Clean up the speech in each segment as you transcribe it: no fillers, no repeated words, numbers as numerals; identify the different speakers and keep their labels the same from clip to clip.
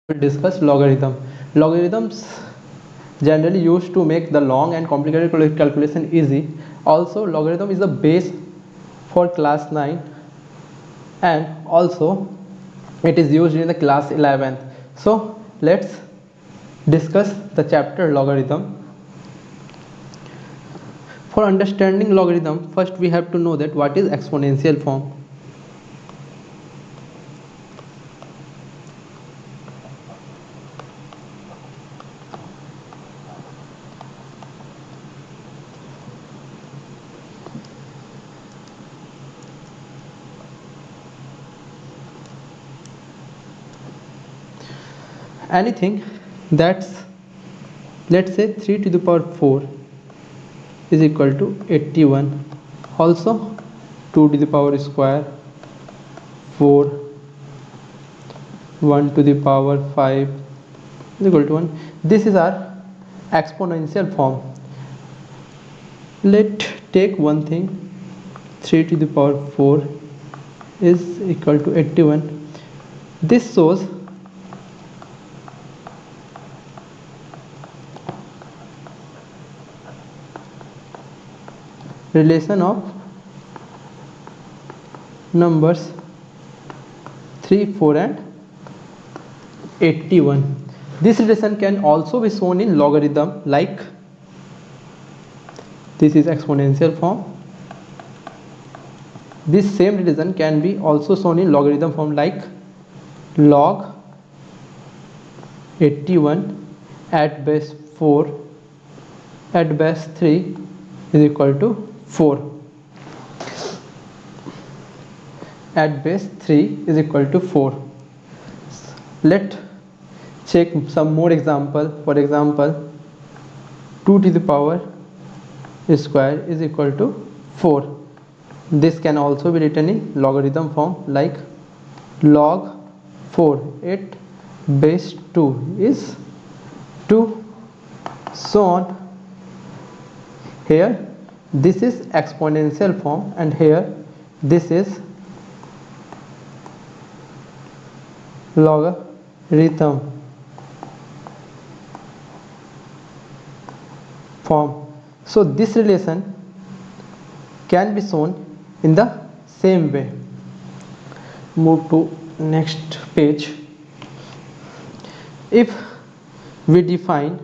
Speaker 1: We'll discuss logarithm. Logarithms generally used to make the long and complicated calculation easy. Also, logarithm is the base for class 9 and also it is used in the class 11th. So let's discuss the chapter logarithm. For understanding logarithm, first we have to know that what is exponential form. Anything that's, let's say, 3 to the power 4 is equal to 81. Also 2 to the power square 4, 1 to the power 5 is equal to 1. This is our exponential form. Let's take one thing, 3 to the power 4 is equal to 81. This shows relation of numbers 3, 4 and 81. This relation can also be shown in logarithm, like this is exponential form. This same relation can be also shown in logarithm form, like log 81 at base 4 at base 3 is equal to 4. At base 3 is equal to 4. Let's check some more example. For example, 2 to the power square is equal to 4. This can also be written in logarithm form, like log 4 at base 2 is 2. So on. Here this is exponential form and here this is logarithm form. So this relation can be shown in the same way. Move to next page. If we define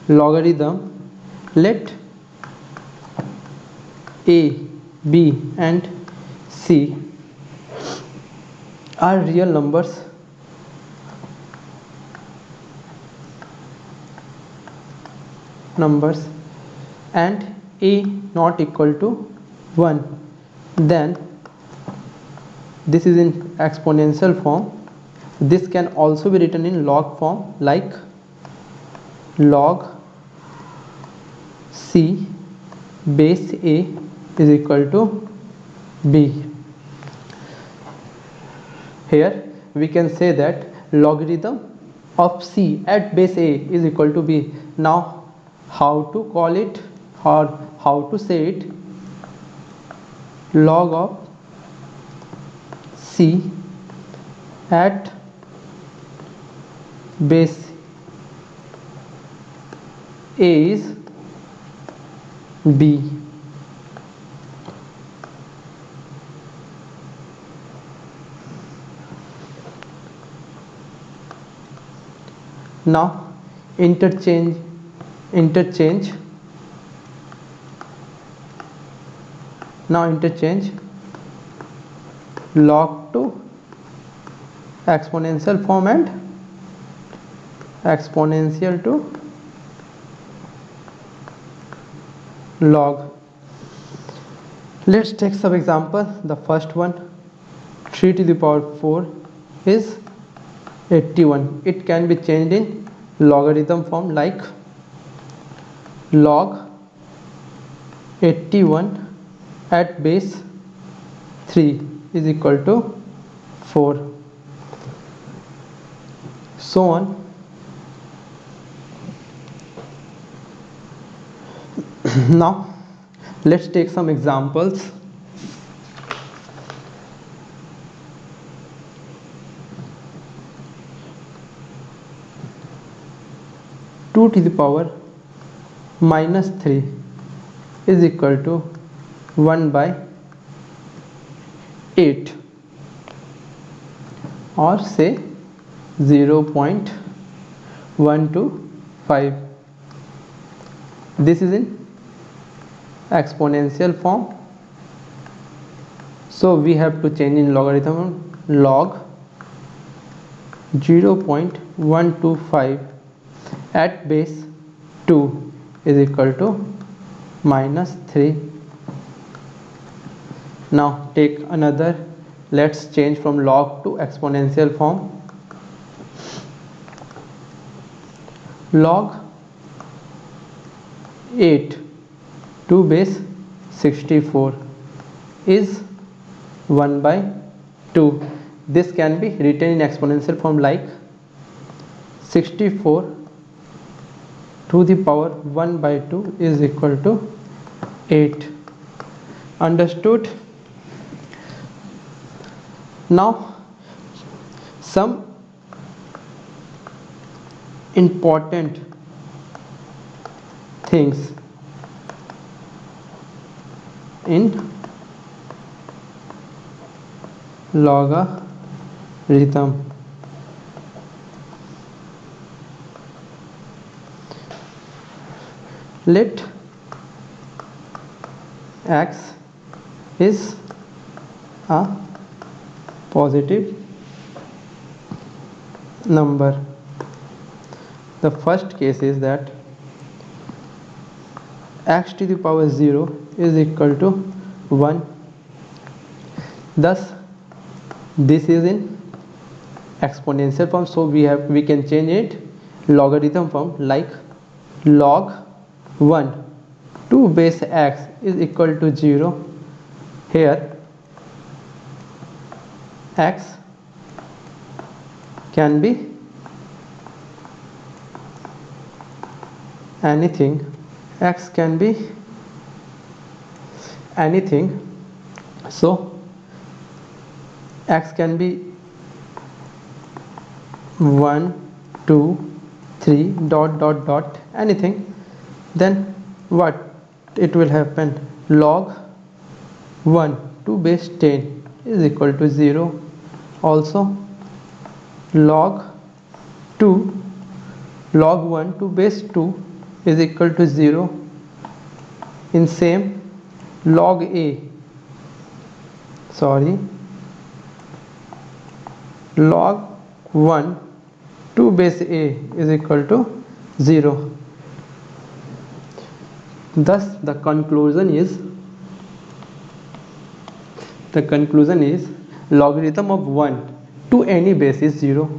Speaker 1: logarithm, let a, b and c are real numbers and a not equal to 1, then this is in exponential form. This can also be written in log form, like log c base a is equal to b. Here we can say that logarithm of c at base a is equal to b. Now how to call it or how to say it? Log of c at base a is b. Now interchange log to exponential form and exponential to log. Let's take some example. The first one, 3 to the power 4 is 81. It can be changed in logarithm form, like log 81 at base 3 is equal to 4. So on. Now let's take some examples. 2 to the power minus 3 is equal to 1 by 8, or say 0.125. This is in exponential form, so we have to change in logarithm. Log 0.125 at base 2 is equal to minus 3. Now take another, let's change from log to exponential form. Log 8 to base 64 is 1 by 2. This can be written in exponential form like 64 to the power 1 by 2 is equal to 8. Understood? Now some important things in logarithm. Let x is a positive number. The first case is that x to the power 0 is equal to 1. Thus this is in exponential form, so we can change it logarithm form like log 1 to base x is equal to 0. Here x can be anything, x can be anything, so x can be 1 2 3 dot dot dot anything. Then what it will happen, log 1 to base 10 is equal to 0. Also log 1 to base 2 is equal to 0. In same log 1 to base a is equal to 0. Thus the conclusion is logarithm of 1 to any base is 0.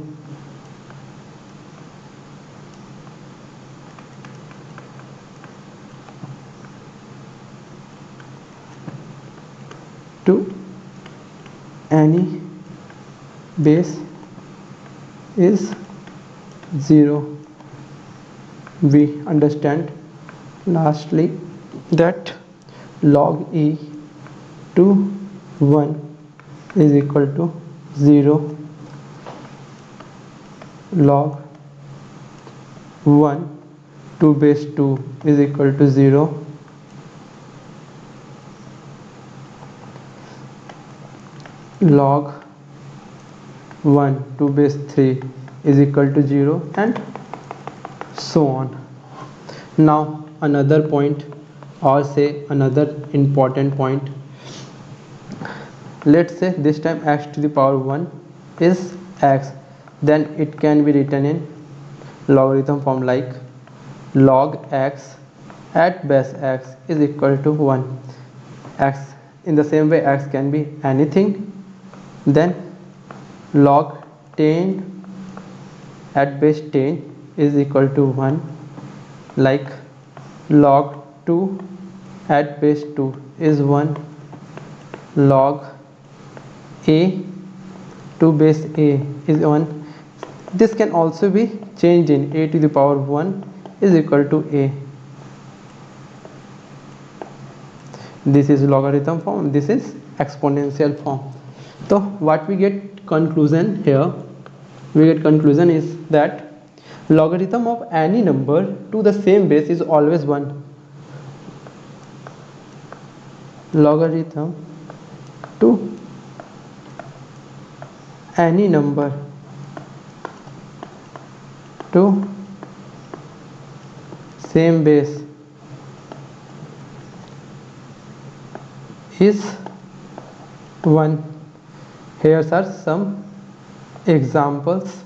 Speaker 1: To any base is 0. We understand lastly that log e to 1 is equal to 0. Log 1 to base 2 is equal to 0. Log 1 to base 3 is equal to 0, and so on. Now another point, or say another important point, let's say this time x to the power 1 is x, then it can be written in logarithm form like log x at base x is equal to 1. X, in the same way, x can be anything. Then log 10 at base 10 is equal to 1, like log 2 at base 2 is 1. Log a to base a is 1. This can also be changed in a to the power 1 is equal to a. This is logarithm form, this is exponential form. So what we get conclusion here, we get conclusion is that Logarithm of any number to the same base is always 1. Logarithm to any number to same base is 1. Here are some examples.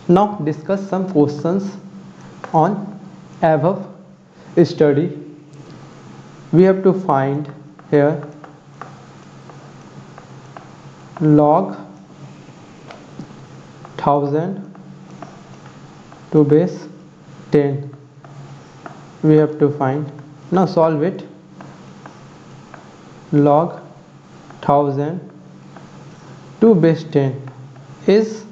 Speaker 1: Now discuss some questions on above study. We have to find here log 1000 to base 10. We have to find. Now solve it. Log 1000 to base 10 is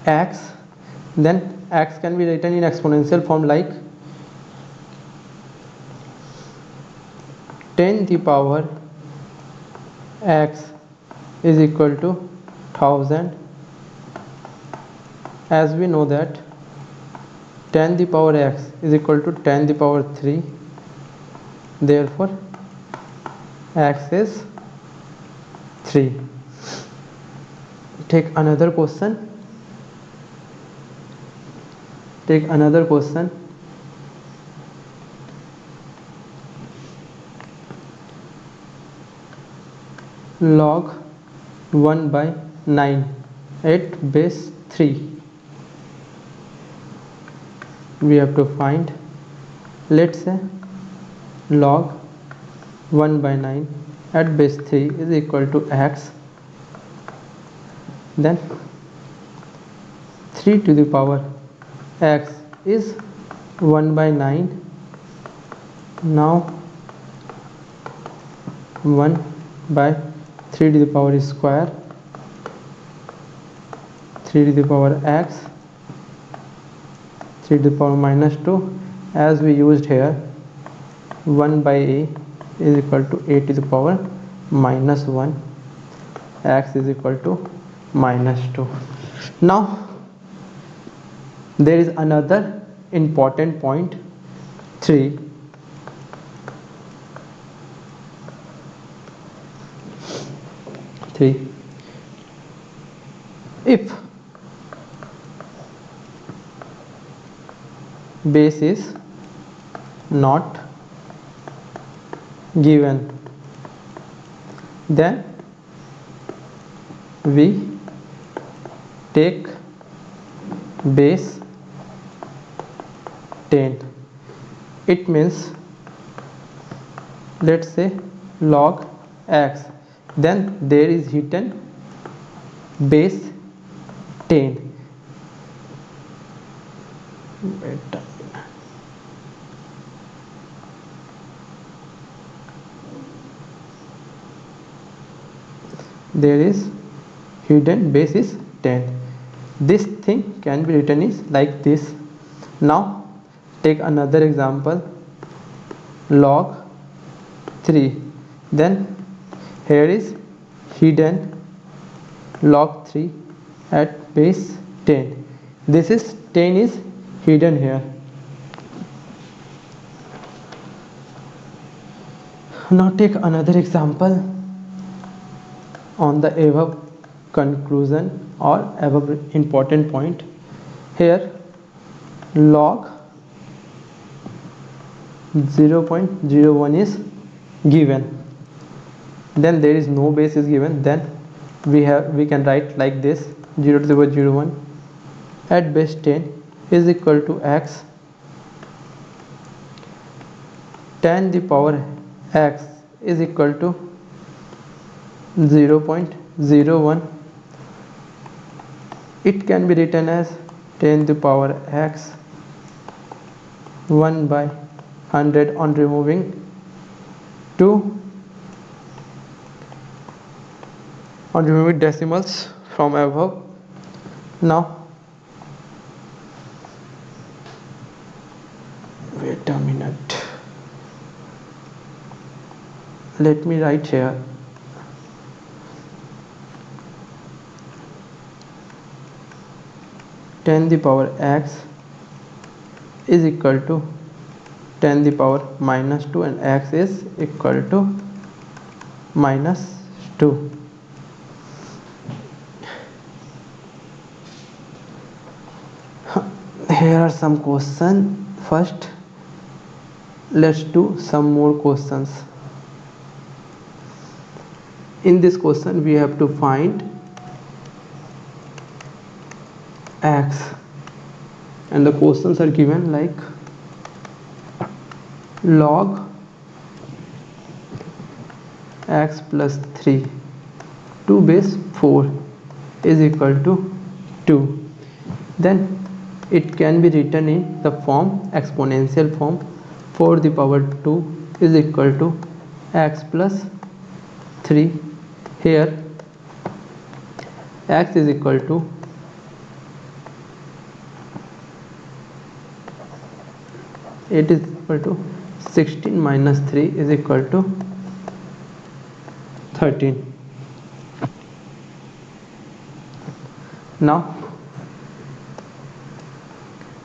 Speaker 1: x. Then x can be written in exponential form like 10 to the power x is equal to 1000. As we know that 10 to the power x is equal to 10 to the power 3. Therefore x is 3. Take another question. Log 1 by 9 at base 3. We have to find. Let's say log 1 by 9 at base 3 is equal to x. Then 3 to the power x is 1 by 9. Now 1 by 3 to the power square, 3 to the power x, 3 to the power minus 2. As we used here 1 by a is equal to a to the power minus 1, x is equal to minus 2. Now there is another important point 3. If base is not given, then we take base 10. It means, let's say log x, then there is hidden base 10. There is hidden base is 10. This thing can be written is like this. Now take another example, log 3. Then here is hidden log 3 at base 10. This is 10 is hidden here. Now take another example on the above conclusion or above important point. Here log 0.01 is given, then there is no base is given, then we can write like this, 0 to the power 0.01 at base 10 is equal to x. 10 to the power x is equal to 0.01. It can be written as 10 to the power x 1 by 100 on removing 2 on removing decimals from above. Now wait a minute, let me write here. 10 the power x is equal to 10 the power minus 2 and x is equal to minus 2. Here are some questions. First, let's do some more questions. In this question we have to find x, and the questions are given like log x plus 3 to base 4 is equal to 2. Then it can be written in the form exponential form. 4 the power 2 is equal to x plus 3. Here x is equal to it is equal to 16 minus 3 is equal to 13. Now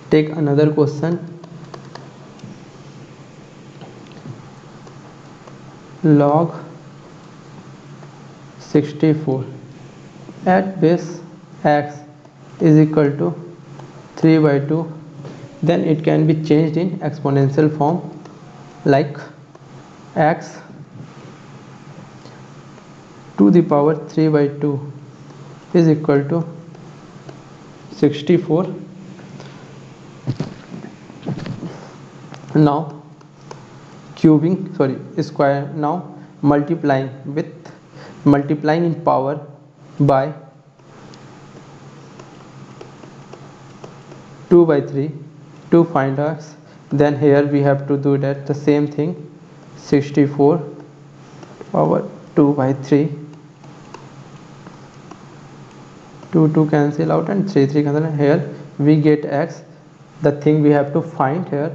Speaker 1: take another question. Log 64 at base x is equal to 3 by 2. Then it can be changed in exponential form like x to the power 3 by 2 is equal to 64. Now square, now multiplying in power by 2 by 3 to find x. Then here we have to do that the same thing, 64 power 2 by 3, 2 cancel out and 3 cancel. Here we get x, the thing we have to find here,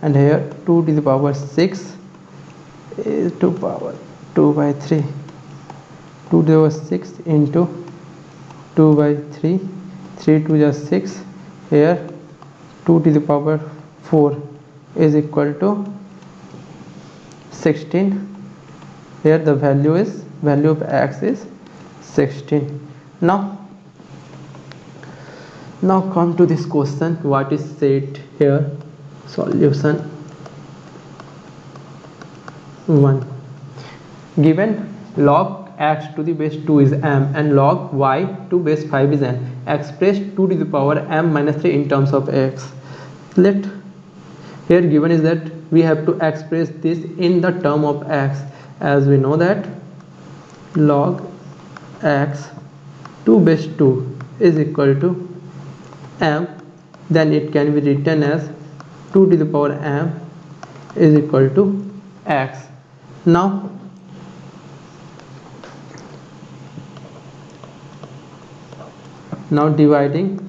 Speaker 1: and here 2 to the power 6 is to power 2 by 3, 2 to the power 6 into 2 by 3, 3 to the 6. Here 2 to the power 4 is equal to 16. Here the value of x is 16. Now come to this question, what is said here. Solution 1. Given log x to the base 2 is m and log y to base 5 is n, express 2 to the power m minus 3 in terms of x. Here given is that we have to express this in the term of x, as we know that log x to base 2 is equal to m. Then it can be written as 2 to the power m is equal to x. Now dividing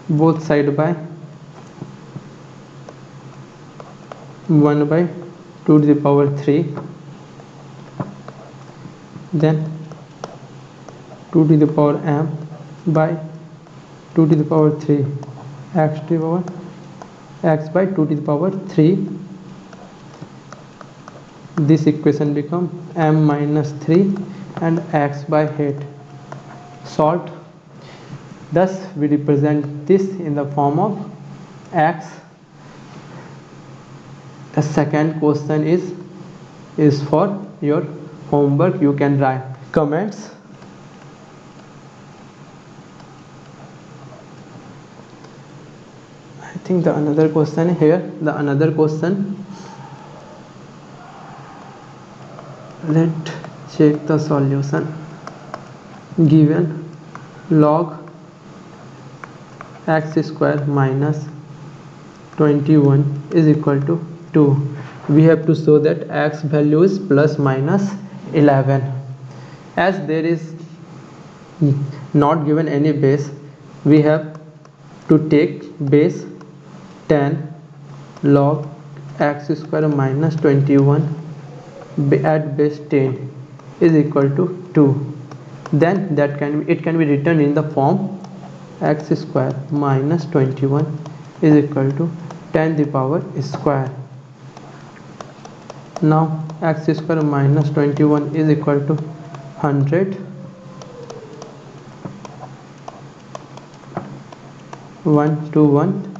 Speaker 1: both side by 1 by 2 to the power 3, then 2 to the power m by 2 to the power 3, x to the power x by 2 to the power 3. This equation become m minus 3 and x by 8. Solved. Thus we represent this in the form of x. The second question is for your homework. You can write comments. I think the another question here, let's check the solution. Given log x square minus 21 is equal to 2, we have to show that x value is plus minus 11. As there is not given any base, we have to take base 10 log x square minus 21 at base 10 is equal to 2. then it can be written in the form x square minus 21 is equal to 10 the power square. Now x square minus 21 is equal to 100, 1 to 1.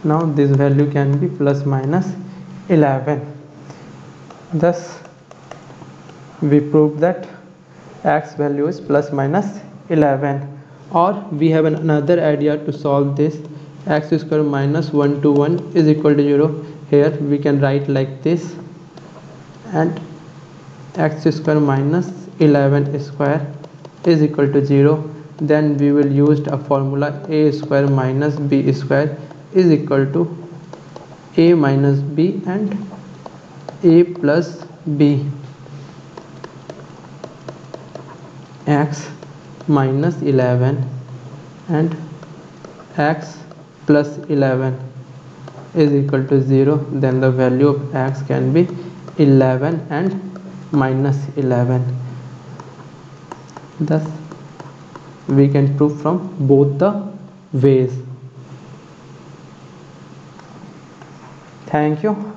Speaker 1: Now this value can be plus minus 11. Thus we prove that x value is plus minus 11. Or we have another idea to solve this. X square minus 1 to 1 is equal to 0. Here we can write like this, and x square minus 11 square is equal to 0. Then we will use a formula a square minus b square is equal to a minus b and a plus b. X minus 11 and x plus 11 is equal to 0. Then the value of x can be 11 and minus 11. Thus we can prove from both the ways. Thank you.